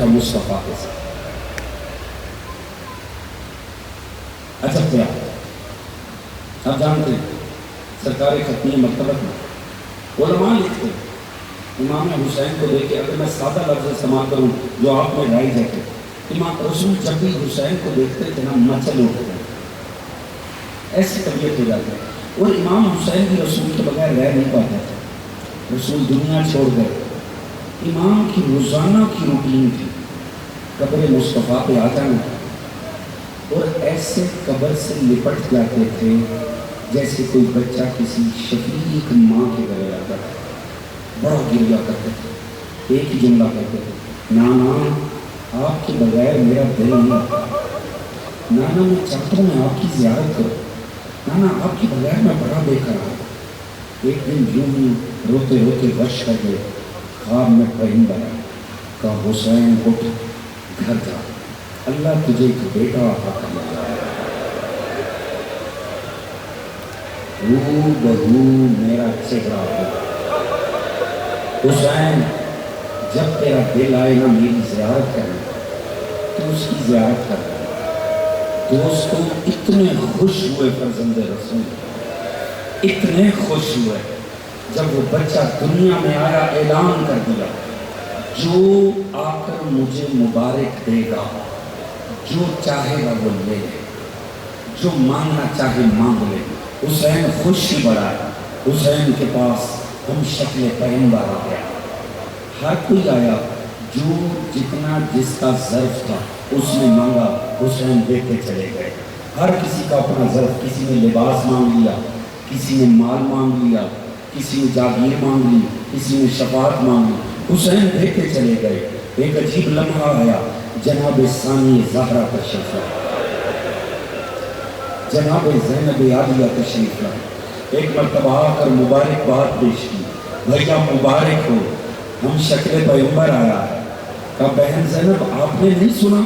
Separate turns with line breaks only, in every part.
مصطفیٰ کے ساتھ اچھا کیا آپ جانتے ہیں سرکار ختمی مکتبت میں علماء لکھتے ہیں امام حسین کو دیکھ کے، اگر میں سادہ لفظ استعمال کروں جو آپ میں رائج ہے کہ امام رسول جب بھی حسین کو دیکھتے تھے نا مچل اٹھتے ہیں، ایسی طبیعت ہو جاتی ہے، اور امام حسین بھی رسول کے بغیر رہ نہیں پاتے تھے، رسول دنیا چھوڑ گئے، امام کی روزانہ کی روٹین تھی قبر مصطفیٰ پہ آ جانا اور ایسے قبر سے لپٹ جاتے تھے جیسے کوئی بچہ کسی شفیق ماں کے گلے آتا تھا، بڑا گریا کرتے تھے، ایک ہی جملہ کرتے تھے، نانا آپ کے بغیر میرا دل نہیں آتا، نانا میں چاہتا ہوں میں آپ کی زیارت کروں، نانا آپ کے بغیر میں بڑا بے قرار ہوں۔ ایک دن یوں ہی روتے روتے وش کر گئے، خواب میں پیغمبر آیا، کہا حسین اٹھ گھر جا، اللہ تجھے ایک بیٹا عطا کرنے والا ہے۔ رو بہو میرا چہرہ ہو، حسین جب تیرا دل آئے نا میری زیارت کرنا تو اس کی زیارت کرنا۔ دوستوں اتنے خوش ہوئے فرزند رسول، اتنے خوش ہوئے جب وہ بچہ دنیا میں آیا، اعلان کر دیا جو آ کر مجھے مبارک دے گا، جو چاہے گا وہ لے لے، جو مانگنا چاہے مانگ لے۔ حسین خوش ہی بڑا ہے، حسین کے پاس ہم شکل پیغمبر آ گیا، ہر کوئی آیا جو جتنا جس کا ظرف تھا اس نے مانگا، حسین دیتے چلے گئے، ہر کسی کا اپنا ظرف، کسی نے لباس مانگ لیا، کسی نے مال مانگ لیا، کسی نے جاگیر مانگ لی، کسی نے شفاعت مانگ لی، حسین دیتے چلے گئے۔ ایک عجیب لمحہ آیا، جناب ثانی زہرا تشریف لائے، جناب زینب عالیہ تشریف لائے، ایک مرتبہ آ کر مبارکباد پیش کی، بھیا مبارک ہو، ہم شکل پیغمبر آیا ہے۔ کہا بہن زینب آپ نے نہیں سنا،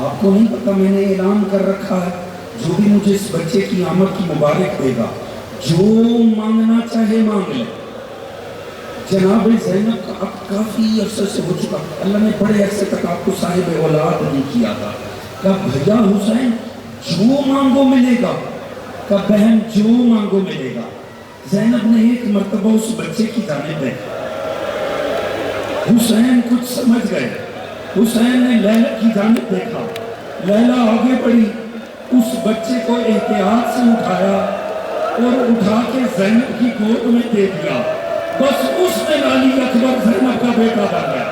آپ کو نہیں پتا میں نے اعلان کر رکھا ہے جو بھی مجھے اس بچے کی آمد کی مبارک دے گا جو مانگنا چاہے مانگ لے۔ جناب زینب کا اب کافی عرصے سے ہو چکا، اللہ نے بڑے عرصے تک آپ کو صاحب اولاد نہیں کیا تھا۔ کہا بھیا حسین جو مانگو ملے گا، کہا بہن جو مانگو ملے گا۔ زینب نے ایک مرتبہ اس بچے کی جانب دیکھا، حسین کچھ سمجھ گئے، حسین نے لیلا کی جانب دیکھا، لیلا آگے بڑھی، اس بچے کو احتیاط سے اٹھایا اور اٹھا کے زینب کی گود میں دے دیا، بس اس دن علی اکبر زینب کا بیٹا بن گیا۔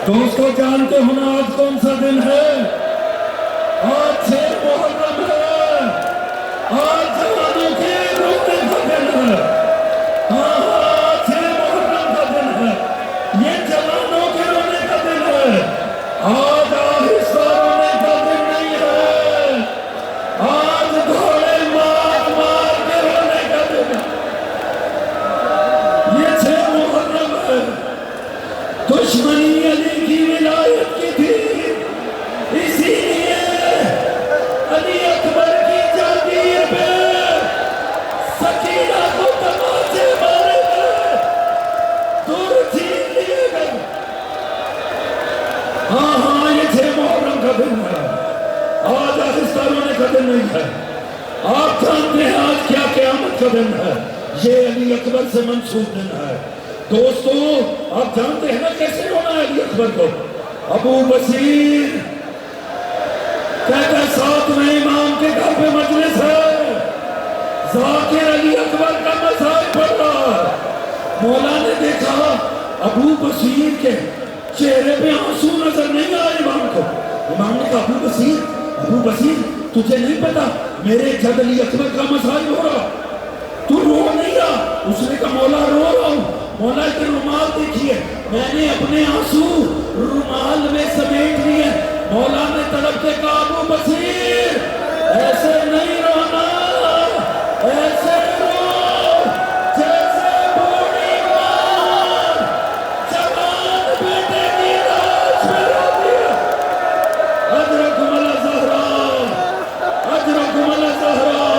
دوستو جانتے ہو نا آج کون سا دن ہے؟ آج 6 محرم ہے، آج جوانوں کے رونے کا دن ہے، آج 6 محرم کا دن ہے، یہ جوانوں کے رونے کا دن ہے، آج آہستہ رونے کا دن نہیں ہے، آج گھوڑے مار مار کے رونے کا دن ہے، یہ 6 محرم ہے۔ دشمنی علی کی ولایت کی تھی، اسی لیے علی اکبر کی جاگیر پہ سکینہ کو تماچے مارے گئے، دور چھین لیے گئے۔ ہاں یہ 6 محرم کا دن ہے، آج آہستہ رونے کا دن نہیں ہے۔ آپ جانتے ہیں آج کیا قیامت کا دن ہے، یہ علی اکبر سے منسوب دن ہے۔ دوستو آپ جانتے ہیں نا کیسے رونا ہے علی اکبر کو؟ ابو بصیر کہتا ہے 7ویں امام کے گھر پہ مجلس ہے، ذاکر علی اکبر کا مذاق پڑھ رہا ہے، مولا نے دیکھا ابو بصیر کے چہرے پہ آنسو نظر نہیں آئے امام کو۔ امام نے کہا ابو بصیر تجھے نہیں پتا میرے جد علی اکبر کا مذاق ہو رہا، تو رو نہیں رہا؟ اس نے کہا مولا رو رہا ہوں۔ مولا کے رومال دیکھیے، میں نے اپنے آنسو رومال میں سمیٹ لیے۔ مولا نے طلب کے کہا ابو بصیر ایسے نہیں رونا، ایسے رو جیسے بوڑھی ماں جوان بیٹے کی لاش میں روتی ہے۔ اجرکم اللہ زہرا، اجرکم اللہ زہرا۔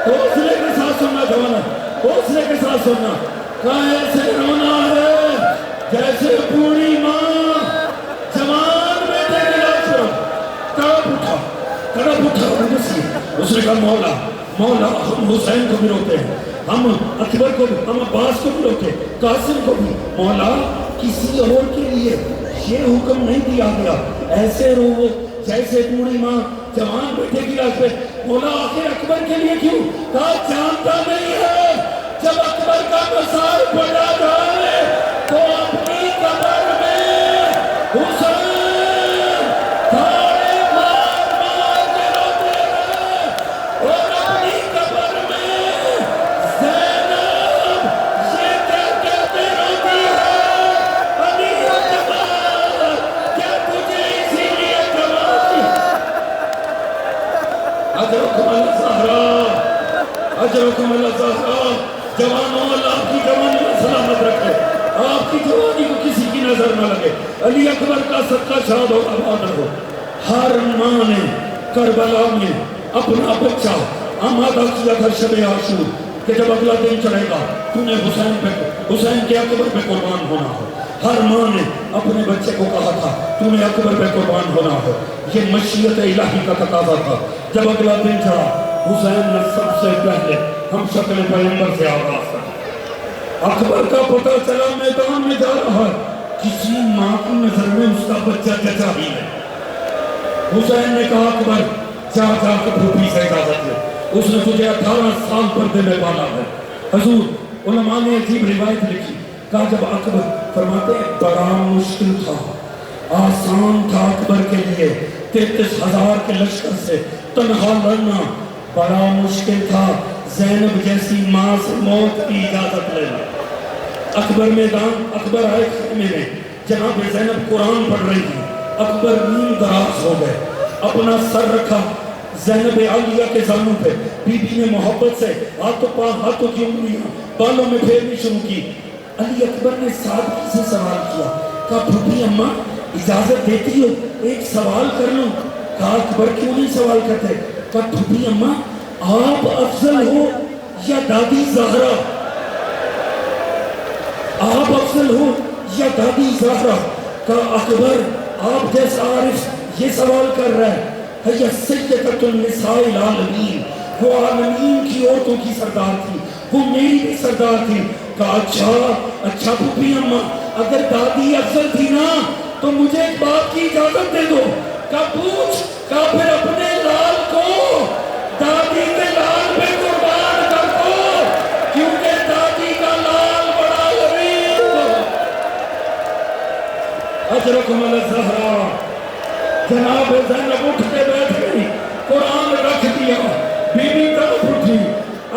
حوصلے کے ساتھ سننا جوانا، حوصلے کے ساتھ سننا۔ کہا ایسے رونا ہے جیسے بوڑھی ماں اچھا مولا مولا ہم حسین کو بھی روتے ہیں، ہم اکبر کو بھی، ہم عباس کو بھی روتے ہیں، قاسم کو بھی، مولا کسی اور کے لیے یہ حکم نہیں دیا گیا ایسے رو جیسے بوڑھی ماں جوان بیٹے کی لاش پہ، مولا آخر اکبر کے لیے کیوں؟ کہا جانتا نہیں ہے جب اکبر کا مسار پڑا جائے تو اپنی قبر میں حسین تھاڑے مار مار کے روتے رہے اور اپنی قبر میں زینب یہ کہتے روتی ہے علی اکبر کیا تجھے اسی لیے کمائی اجرکم اللہ زہرا اجرکم اللہ زہرا جوانوں اللہ آپ کی جوانی میں سلامت رکھے، آپ کی جوانی کو کسی کی نظر نہ لگے، علی اکبر کا صدقہ شاد اور آباد ہو۔ ہر ماں نے کربلا میں اپنا بچہ آمادہ کیا تھا شب عاشور کہ جب اگلا دن چڑھے گا تو نے حسین کے اکبر پہ قربان ہونا ہو۔ ہر ماں نے اپنے بچے کو کہا تھا تو نے اکبر پہ قربان ہونا ہو، یہ مشیت الہی کا تقاضا تھا۔ جب اگلا دن چڑھا حسین نے سب سے پہلے ہم شکل پیغمبر سے آغاز کر، اکبر کا پتہ چلا میدان میں جا رہا ہے، کسی ماں کی نظر میں اس کا بچہ چچا ہی ہے۔ حسین نے کہا اکبر جا جا کے پھوپھی سے اجازت لے، اس نے تجھے 18 سال پردے میں پالا ہے۔ حضور علماء نے عجیب روایت لکھی، کہا جب اکبر فرماتے ہیں بڑا مشکل تھا، آسان تھا اکبر کے لیے 33,000 کے لشکر سے تنہا لڑنا، بڑا مشکل تھا زینب جیسی ماں سے موت کی اجازت لینا۔ اکبر میدان اکبر آئے خیمے میں، جناب زینب قرآن پڑھ رہی تھی، اکبر نیم دراز ہو گئے، اپنا سر رکھا زینب عالیہ کے زانوں پہ، بی بی نے محبت سے ہاتھوں کی انگلیاں بالوں میں پھیرنی شروع کی۔ علی اکبر نے سادگی سے سوال کیا، کہا پھوپھی اماں اجازت دیتی ہو ایک سوال کر لوں؟ کہا اکبر کیوں نہیں سوال کرتے؟ کہا پھوپھی اماں آپ افضل ہو یا دادی زہرا؟ آپ افضل ہو یا دادی زہرا؟ کہا اکبر آپ جیسا عارف یہ سوال کر رہا ہے، یا سیدۃ النساء العالمین، وہ عالمین کی عورتوں کی سردار تھی، وہ میری بھی سردار تھی۔ کہا اچھا پھوپھی اماں اگر دادی افضل تھی نا تو مجھے ایک بات کی اجازت دے دو۔ کہا پوچھ؟ کہا پھر اپنے لال کو دادی کے لال پہ قربان کر دو، کیونکہ دادی کا لال بڑا غریب۔ اجرکم اللہ زہرا، جناب زینب اٹھ کے بیٹھ گئی، قرآن رکھ دیا، بی بی طرف اٹھی،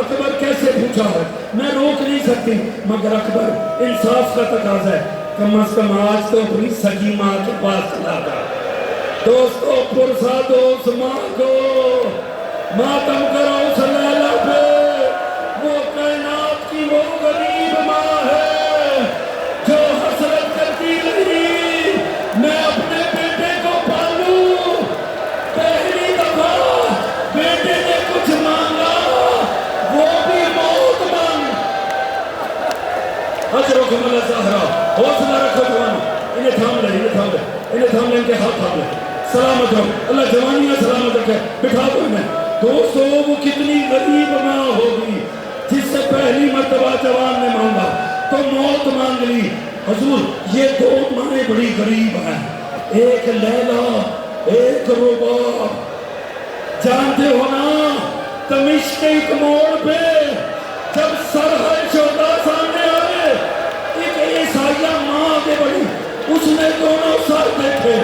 اکبر کیسے پوچھا ہے میں روک نہیں سکتی، مگر اکبر انصاف کا تقاضا ہے، کم از کم آج تو اپنی سگی ماں کے پاس چلا جا۔ دوستو پرسا دو اس ماں کو، ماتم کرو اس لیلہ پہ، وہ کائنات کی وہ غریب ماں ہے جو حسرت کرتی رہی میں اپنے بیٹے کو پالوں۔ پہلی دفعہ بیٹے نے کچھ مانگا وہ بھی موت مانگ۔ اجرکم اللہ زہرا، حوصلہ رکھو جوانوں، انہیں تھام لے انہیں تھام لے، ان کے ہاتھ تھام لے، سلامت رہو، اللہ جوانیاں سلامت رکھے، بٹھا دو انہیں۔ دوستو وہ کتنی غریب ماں ہوگی جس سے پہلی مرتبہ جوان نے مانگا تو موت مانگ لی۔ حضور یہ دو مائیں بڑی غریب ہیں، ایک لیلا ایک رباب۔ جانتے ہو نا دمشق کے ایک موڑ پہ جب سرحد شہداء سامنے آئے، ایک عیسائیہ ماں آگے بڑھی، اس نے دونوں سر دیکھے،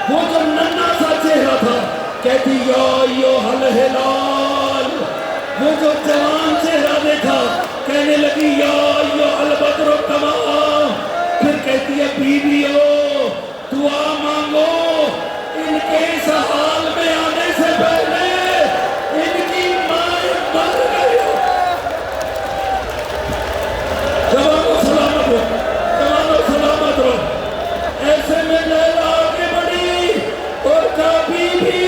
وہ جو ننھا سا چہرہ تھا کہتی یا ایھا الہلال، وہ جو جوان چہرہ دیکھا کہنے لگی یا ایھا البدر تمام، پھر کہتی ہے بیویو دعا مانگو، ان کے اس حال میں آنے سے پہلے ان کی مائیں مر گئی۔ جوانوں سلامت ہو، جوانوں سلامت ہو۔ ایسے میں لیلا آگے بڑھی اور کہا بیوی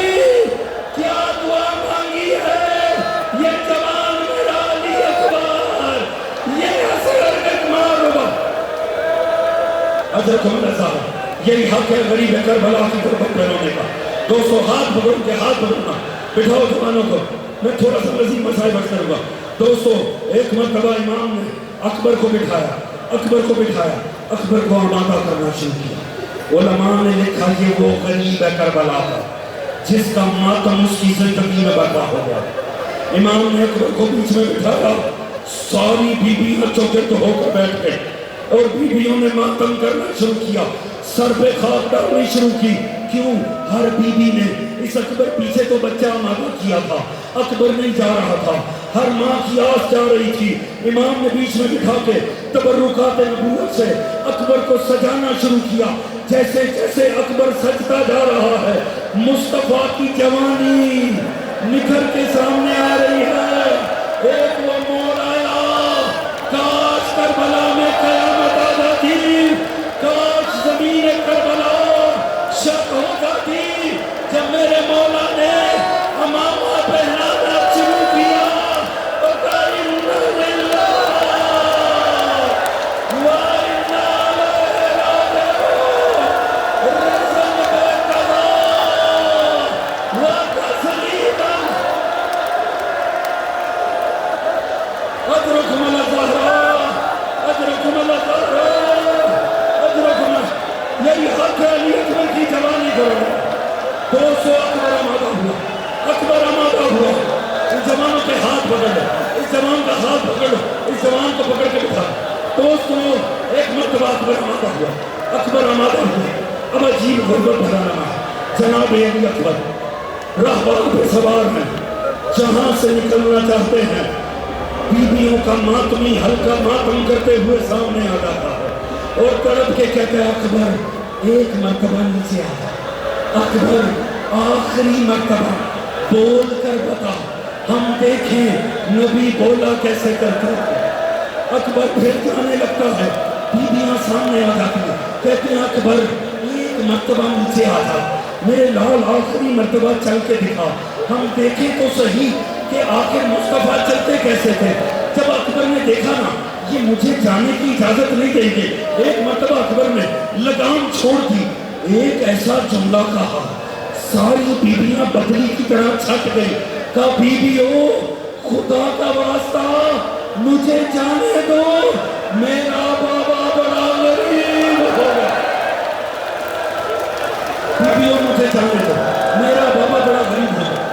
کیا دعا مانگی ہے؟ یہ جوان میرا علی اکبر، یہ اصغر اکمال ہوا۔ اجرکم اللہ زہرا، یہی حق ہے غریب کربلا کی غربت میں رونے کا۔ دوستو ہاتھ پکڑ کے ہاتھ پکڑنا، بٹھاؤ جوانوں کو، میں تھوڑا سا مزید مسائل بات کروں گا دوستو. ایک مرتبہ امام نے اکبر کو بٹھایا, اکبر کو آمادہ کرنا شروع کیا. علماء نے لکھا یہ وہ غریب ہے کربلا کا جس کا ماتم اس کی زندگی میں برپا ہو گیا. امام نے اکبر کو بیچ میں بٹھایا, ساری بیویاں چوکٹ ہو کر بیٹھ گئے اور بیویوں نے ماتم کرنا شروع کیا, سر پہ خاک ڈالنی شروع کی. کیوں؟ ہر بیوی نے اس اکبر پیچھے تو بچہ آمادہ کیا تھا, اکبر نہیں جا رہا تھا, ہر ماں کی آس جا رہی تھی. امام نے بیچ میں بٹھا کے تبرکات نبوت سے اکبر کو سجانا شروع کیا. جیسے جیسے اکبر سجتا جا رہا ہے مصطفیٰ کی جوانی نکھر کے سامنے آ رہی ہے. ایک وہ موڑ آیا, کاش کربلا میں قیامت آ جاتی, کاش زمین کربلا شک ہو جاتی جب میرے مولا نے امامہ پہنانا شروع کیا. یہی حق ہے علی اکبر کی جوانی کرو. 200 اکبر آمادہ ہوا. اس جوانوں کے ہاتھ پکڑ لو, اس جوان کا ہاتھ پکڑ لو, اس جوان کو پکڑ کے بٹھا. دوستو ایک مرتبہ اکبر آمادہ ہوا. اب عجیب غربت بھرا رہا ہے. جناب علی اکبر راہبان پہ سوار ہیں, جہاں سے نکلنا چاہتے ہیں بیویوں کا ماتمی ہلکا ماتم کرتے ہوئے سامنے آ جاتا ہے اور تڑپ کے کہتے ہیں اکبر ایک مرتبہ نیچے آ جا, اکبر آخری مرتبہ بول کر بتا, ہم دیکھیں نبی بولا کیسے کرتے ہیں. اکبر پھر جانے لگتا ہے, بیویاں سامنے آ جاتی ہیں, کہتے ہیں اکبر ایک مرتبہ نیچے آ جا, میرے لال آخری مرتبہ چل کے دکھا, ہم دیکھیں تو صحیح کہ آخر مصطفیٰ چلتے کیسے تھے. جب اکبر نے دیکھا نا یہ مجھے جانے کی اجازت نہیں دیں گے, ایک مرتبہ اکبر نے لگام چھوڑ دی, ایک ایسا جملہ کہا ساری بیویاں بدلی کی طرح چھٹ گئی. کہا بیویوں خدا کا واسطہ مجھے جانے دو, میرا بابا بڑا غریب ہو گیا. بیویوں مجھے جانے دو, میرا بابا بڑا غریب ہو گیا.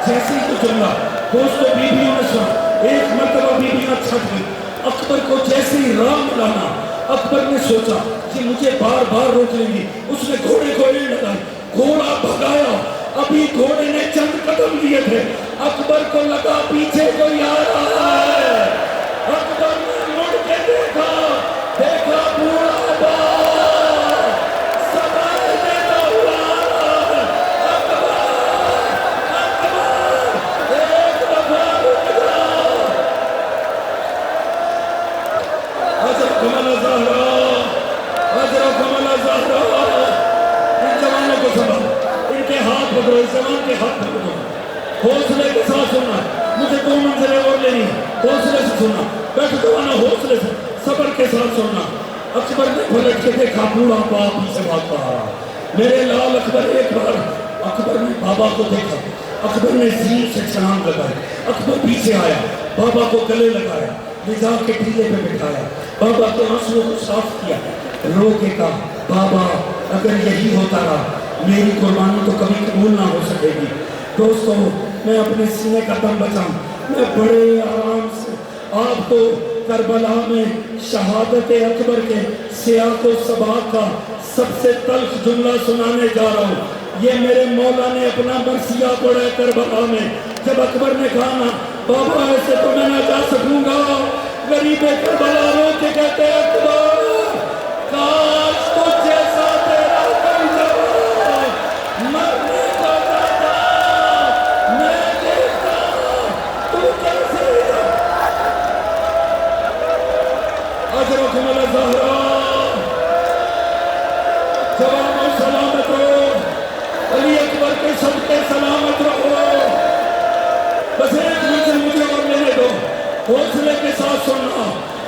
جیسے ہی تو جملہ دوستو بیویوں نے سنا, ایک مرتبہ بیویاں چھٹ گئی. اکبر کو جیسے ہی راہ ملانا اکبر نے سوچا کہ مجھے بار بار روک لیں گی. اس نے گھوڑے کو ایڑ لگائی, گھوڑا بھگایا. ابھی گھوڑے نے چند قدم لیے تھے, اکبر کو لگا پیچھے کوئی آ رہا ہے. اکبر نے مڑ کے دیکھا بوڑھا باپ سوار دیتا ہوا آ رہا ہے. اکبر ایک دفعہ رک جا. حضرت کمل زہرا ان جوانوں کو سنبھالو, ان کے ہاتھ پکڑو, اس جوان کے ہاتھ پکڑو, حوصلے کے ساتھ سننا. مجھے 2 منزلیں اور لینی ہے, حوصلے سے سننا. بیٹھ جوانا حوصلے سے صبر کے ساتھ سننا. اکبر نے پلٹ کے دیکھا بوڑھا باپ ہی سے بھاگتا آ رہا. میرے لال اکبر ایک بار اکبر نے بابا کو دیکھا, اکبر نے زیر سے چھلانگ لگائی. اکبر پیچھے آیا, بابا کو گلے لگایا, لے جا کے ٹیلے پہ بٹھایا, بابا کے آنسوؤں کو صاف کیا, رو کے کہا بابا اگر یہی ہوتا رہا میری قربانی تو کبھی قبول نہ ہو سکے گی. دوستو میں اپنے سینے کا دم بچاؤں, میں بڑے آرام سے آپ کو کربلا میں شہادت اکبر کے سیاق و سباق کا سب سے تلخ جملہ سنانے جا رہا ہوں. یہ میرے مولا نے اپنا مرثیہ پڑھا کربلا میں. جب اکبر نے کہا نا بابا ایسے تو میں نہ جا سکوں گا, غریب کربلا رو کے کہتے اکبر کاش تو جیسا تیرا کوئی جوان مرنے کو جاتا, میں دیکھتا تو کیسے. حضرت زہرا جوانوں سلامت رہو, علی اکبر کے صدقے سلامت رہو. بس ایک منزل مجھے اور لینے دو, حوصلے کے ساتھ سننا.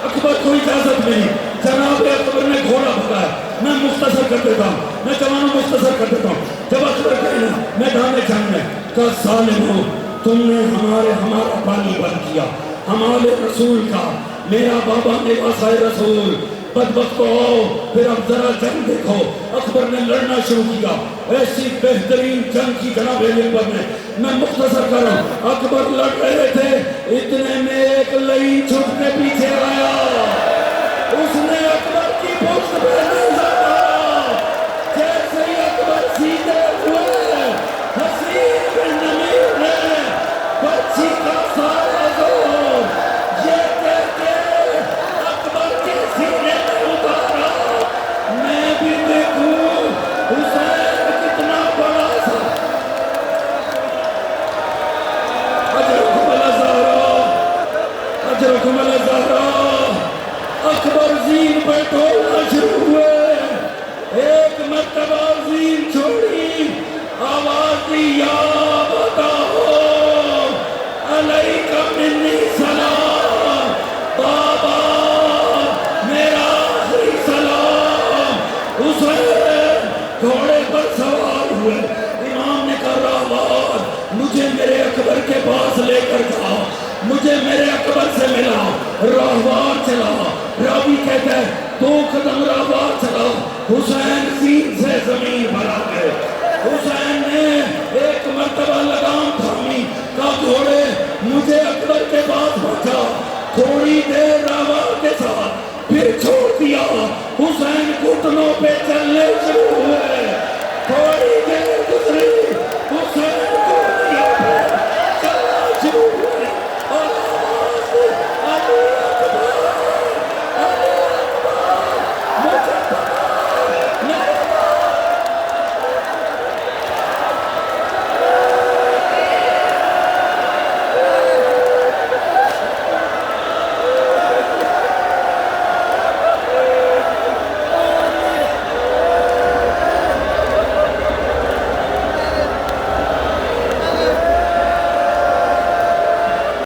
اکبر کو اجازت ملی, جناب اکبر نے گھوڑا بھگایا. میں مختصر کر دیتا ہوں, میں جوانوں مختصر کر دیتا ہوں. جب اکبر کہنا میدان جنگ میں کہا ظالم ہو تم نے ہمارا پانی بند کیا ہمارے رسول کا. میرا بابا نے واسائے رسول بدبخت کو آؤ پھر اب ذرا جنگ دیکھو. اکبر نے لڑنا شروع کیا. ایسی بہترین جنگ کی جناب اکبر نے. میں مختصر کر رہا ہوں. اکبر لڑ رہے تھے اتنے میں ایک لئی چھپ کے پیچھے آیا. اس نے اکبر کی پشت پہ نظر مارا. جیسے ہی اکبر سیدھے ہوئے حسین بن نمیر نے بچی کا سارا زور یہ کہہ کے اکبر کے سینے میں اتارا میں بھی دیکھوں حسین کتنا بڑا تھا. اجرکم الازہرا اجرکم الازہرا. اکبر زین پہ ڈولنا شروع ہوئے. ایک مرتبہ زین چھوڑی آواز دی یا بتاؤ علیکہ منی سلام. بابا میرا آخری سلام. حسین گھوڑے پر سوار ہوئے. امام نے کہا راہوار مجھے میرے اکبر کے پاس لے کر جا. مجھے میرے اکبر سے ملا. راہوار چلا. راوی کہتا ہے 2 قدم راہوار چلا. حسین زین سے زمین پر آ گئے. حسین نے ایک مرتبہ لگام تھامی. کہا گھوڑے مجھے اکبر کے پاس پہنچا. تھوڑی دیر راہوار کے ساتھ پھر چھوڑ دیا. حسین گھٹنوں پہ چل